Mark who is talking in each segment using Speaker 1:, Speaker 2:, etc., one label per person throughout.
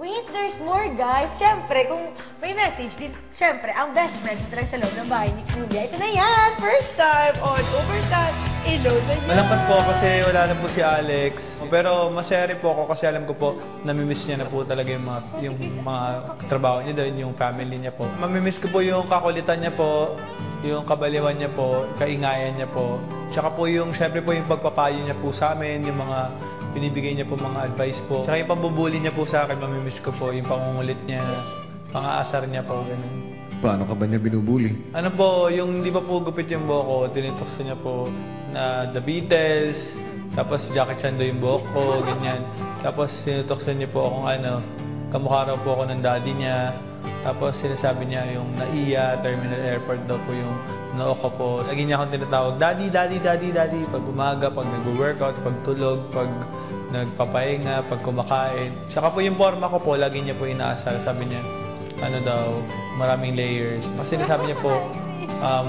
Speaker 1: Wait, there's more, guys. Siyempre, kung may message, siyempre, ang best friend mo talaga sa loob ng bahay ni Kuya. Ito na yan! First time on Overtime. Ilod na yan!
Speaker 2: Malangkat po kasi wala na po si Alex. Pero masaya rin po ako kasi alam ko po, namimiss niya na po talaga yung mga trabaho niya doon, yung family niya po. Mamimiss ko po yung kakulitan niya po, yung kabaliwan niya po, kaingayan niya po. Tsaka po yung, syempre po yung pagpapayo niya po sa amin, yung mga binibigay niya po mga advice po. Tsaka yung pambubuli niya po sa akin, mamimiss ko po, yung pangungulit niya, pang-aasar niya po, ganun.
Speaker 3: Paano ka ba niya binubuli?
Speaker 2: Ano po, yung di pa po gupit yung buhok ko, tinitokso niya po na The Beatles, tapos Jackie Chan do yung buhok ko, ganyan. Tapos tinitokso niya po akong kamukha raw po ako ng daddy niya. Tapos sinasabi niya yung NAIA, Terminal Airport daw po yung noo ko po. Lagi niya akong tinatawag, Daddy, Daddy, Daddy, Daddy. Pag umaga, pag nag-workout, pag tulog, pag nagpapahinga, pag kumakain. Tsaka po yung forma ko po, lagi niya po inaasar. Sabi niya, ano daw, maraming layers. Kasi sinasabi niya po,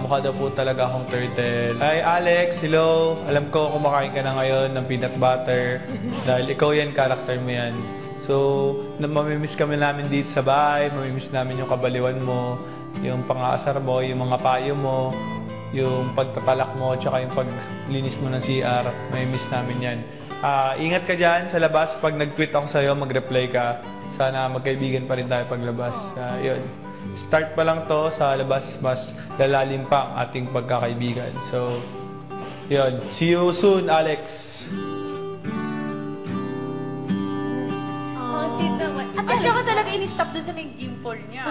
Speaker 2: mukha daw po talaga akong turtle. Hi Alex, hello. Alam ko kumakain ka na ngayon ng peanut butter. Dahil ikaw yan, character mo yan. So, mamimiss kami namin dito sa bahay, mamimiss namin yung kabaliwan mo, yung pang-aasar mo, yung mga payo mo, yung pagtatalak mo, tsaka yung paglinis mo ng CR, mamimiss namin yan. Ingat ka dyan sa labas, pag nag-tweet ako sa'yo, mag-reply ka. Sana magkaibigan pa rin tayo paglabas. Yun. Start pa lang to, sa labas mas lalalim pa ang ating pagkakaibigan. So, yun. See you soon, Alex!
Speaker 4: At saka talaga in-stop dun sa may dimple niya.